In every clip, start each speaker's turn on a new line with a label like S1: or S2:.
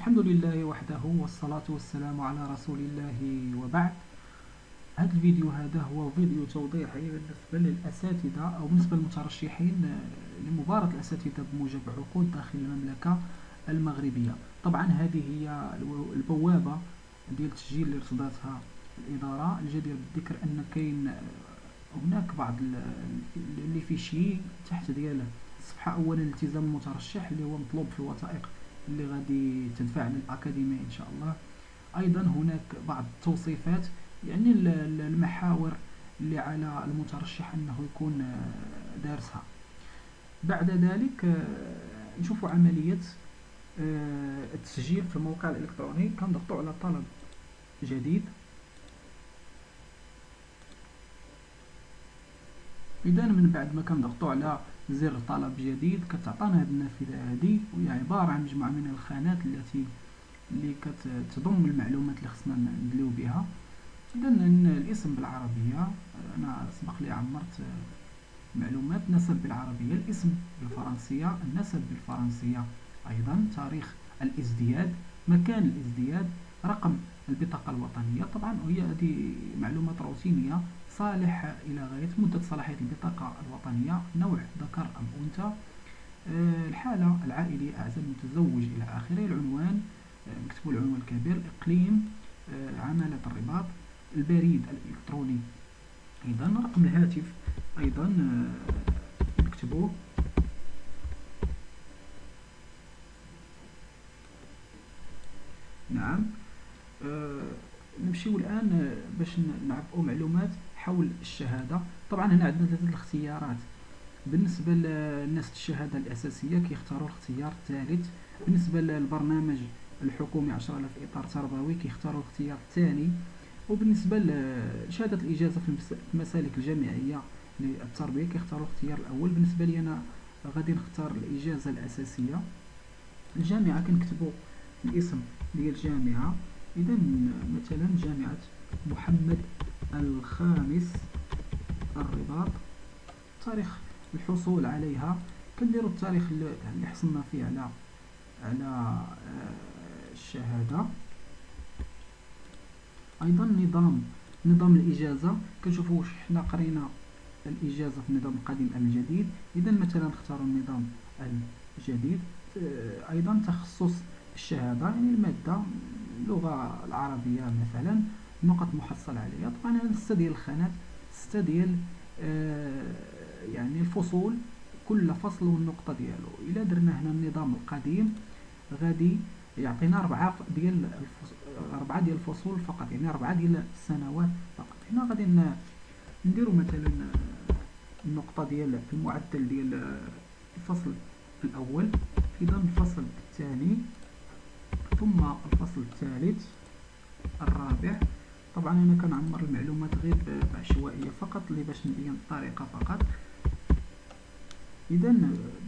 S1: الحمد لله وحده والصلاة والسلام على رسول الله وبعد. هذا الفيديو هو فيديو توضيحي بالنسبة للأساتذة أو بالنسبة للمترشحين لمباراة الأساتذة بموجب عقود داخل المملكة المغربية. طبعا هذه هي البوابة ديال التسجيل اللي رصدتها الإدارة. الجدير بالذكر أن كاين هناك بعض اللي في شيء تحت ديال الصفحة. أولا التزام المترشح اللي هو مطلوب في الوثائق اللي غادي تدفع للأكاديمية إن شاء الله. أيضا هناك بعض التوصيفات، يعني المحاور اللي على المترشح أنه يكون دارسها. بعد ذلك نشوفوا عملية التسجيل في الموقع الإلكتروني. كنضغطوا على طلب جديد. إذا من بعد ما كنضغطوا على زر طلب جديد كتعطينا هذه النافذة هذه، وهي عبارة عن مجموعة من الخانات اللي كتضم المعلومات اللي خصنا ندليو بها. إذا الاسم بالعربية، أنا سبق لي عمرت معلومات. نسب بالعربية، الاسم بالفرنسية، النسب بالفرنسية، أيضا تاريخ الازدياد، مكان الازدياد، رقم البطاقة الوطنية. طبعا هي هذه معلومات روتينية. صالح إلى غاية مدة صلاحية البطاقة الوطنية، نوع ذكر أم أنثى، الحالة العائلية، أعزب، متزوج إلى آخره. العنوان، نكتبوا العنوان الكبير، الإقليم، عمالة الرباط، البريد الإلكتروني، أيضا رقم الهاتف أيضا نكتبوه. نعم. نمشيو الآن باش نعبئوا معلومات حول الشهادة. طبعا هنا عندنا ثلاثة الاختيارات. بالنسبة للناس الشهادة الأساسية كيختاروا الاختيار الثالث. بالنسبة للبرنامج الحكومي 10,000 إطار تربوي كيختاروا الاختيار الثاني. وبالنسبة لشهادة الإجازة في المسالك الجامعية للتربية كيختاروا الاختيار الأول. بالنسبة لي أنا غادي نختار الإجازة الأساسية. الجامعة كنكتبوا الاسم ديال الجامعة. إذا مثلا جامعة محمد الخامس الرباط. تاريخ الحصول عليها كنديروا التاريخ اللي حصلنا فيه على الشهادة. أيضا نظام الإجازة، كنشوفوا واش حنا قرينا الإجازة في النظام القديم أم الجديد. إذا مثلا نختار النظام الجديد. أيضا تخصص الشهادة، يعني المادة اللغة العربية مثلا، نقط محصل عليها. طبعا هذا 6 ديال الخانات، 6 ديال يعني الفصول، كل فصل والنقطة ديالو. إلا درنا هنا النظام القديم غادي يعطينا 4 ديال الفصول فقط، يعني 4 ديال السنوات فقط. هنا غادي نديرو مثلا النقطة ديال المعدل ديال الفصل الأول، إذا الفصل الثاني، ثم الفصل الثالث، الرابع. طبعا أنا كنعمر المعلومات غير بعشوائية فقط باش نبين الطريقة فقط. إذا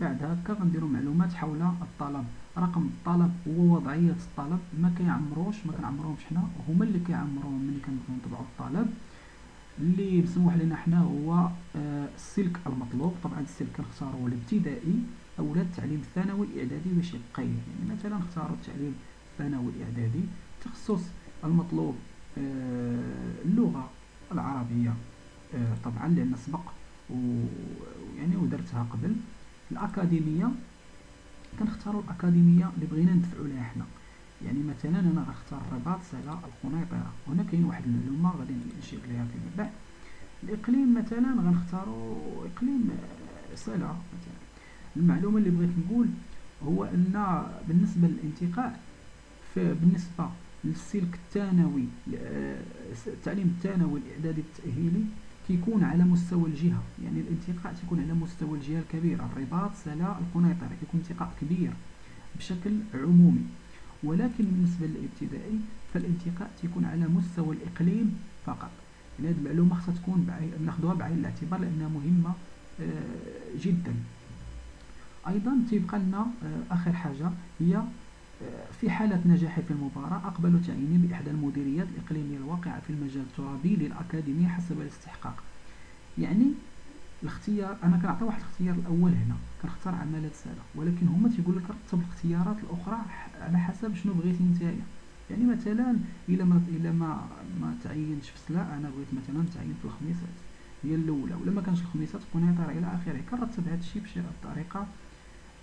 S1: بعد هكا غنديرو معلومات حول الطلب، رقم الطلب ووضعية الطلب. ما كنعمروهمش حنا، هما اللي كيعمروهم ملي كنبغيو نطبعو الطلب. اللي مسموح لنا حنا هو السلك المطلوب. طبعا السلك كنختارو الابتدائي أو التعليم الثانوي الإعدادي وشقيه. يعني مثلا نختارو التعليم الثانوي الإعدادي. التخصص المطلوب اللغة العربية، طبعا لأن سبق يعني ودرتها قبل. الأكاديمية كنختاروا الأكاديمية اللي بغينا ندفعوا لها حنا. يعني مثلا أنا غنختار الرباط، سلا، القنيطرة. هنا كاين واحد المعلومة غادي نشير ليها فيما بعد. الإقليم مثلا غنختاروا إقليم سلا مثلا. المعلومة اللي بغيت نقول هو أن بالنسبة للانتقاء، بالنسبة للسلك الثانوي، التعليم الثانوي الإعدادي التأهيلي كيكون على مستوى الجهة، يعني الانتقاء تيكون على مستوى الجهة الكبيرة. الرباط، سلا، القنيطرة كيكون انتقاء كبير بشكل عمومي. ولكن بالنسبة للابتدائي فالانتقاء تيكون على مستوى الإقليم فقط. يعني هذه المعلومة خصها تكون ناخذوها بعين الاعتبار لأنها مهمة جدا. أيضا تيبقى لنا آخر حاجة هي في حالة نجاحي في المباراة أقبل تعييني بإحدى المديريات الإقليمية الواقعة في المجال الترابي للأكاديمية حسب الاستحقاق. يعني الاختيار انا كنعطي واحد الاختيار الاول هنا، كنختار عمالة سالة، ولكن هما تيقول لك رتب الاختيارات الاخرى على حسب شنو بغيتي نتايا. يعني مثلا الا ما تعينش في السلا، انا بغيت مثلا نتعين في الخميسات هي الاولى، ولا ما كانش الخميسات قنيطره الى اخره، كنرتب هذا الشيء بشي الطريقه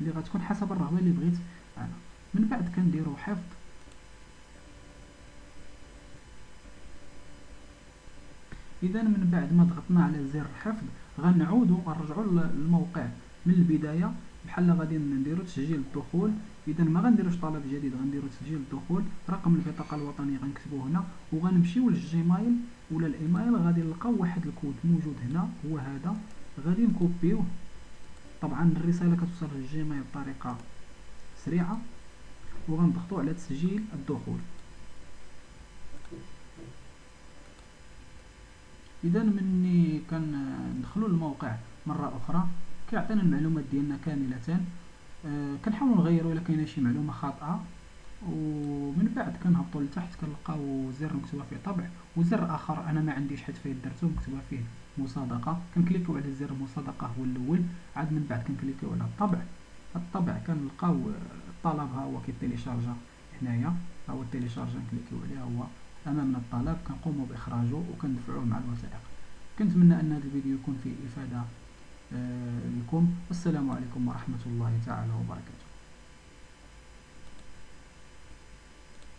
S1: اللي غتكون حسب الرغبه اللي بغيت انا. من بعد كنديرو حفظ. اذا من بعد ما ضغطنا على زر حفظ غنعودو غنرجعو للموقع من البدايه، بحال غادي نديرو تسجيل الدخول. اذا ما غنديروش طلب جديد، غنديرو تسجيل الدخول، رقم البطاقه الوطنيه غنكتبوه هنا، وغنمشيو للجيميل ولا الايميل، غادي نلقاو واحد الكود موجود هنا هو هذا، غادي نكوبيوه. طبعا الرساله كتوصل للجيميل بطريقه سريعه، وغنضغطو على تسجيل الدخول. اذا مني كندخلوا للموقع مره اخرى كيعطينا المعلومات ديالنا كامله. كنحاولوا نغيروا الا كاينه شي معلومه خاطئه، ومن بعد كنهبطوا لتحت كنلقاو زر مكتوبه فيه طبع، وزر اخر انا ما عنديش حيت فيه درتو مكتوبه فيه مصادقه، كنكليكيو على زر المصادقه هو الاول، عاد من بعد كنكليكيو على الطبع. الطبع كنلقاو الطلب ها هو كيتيليشارجا هنايا، ها هو التيليشارجا نكليكيو عليه، هو امامنا الطلب، كنقوموا باخراجه وكندفعوه مع الوثائق. كنتمنى ان هذا الفيديو يكون فيه افاده لكم، والسلام عليكم ورحمه الله تعالى وبركاته.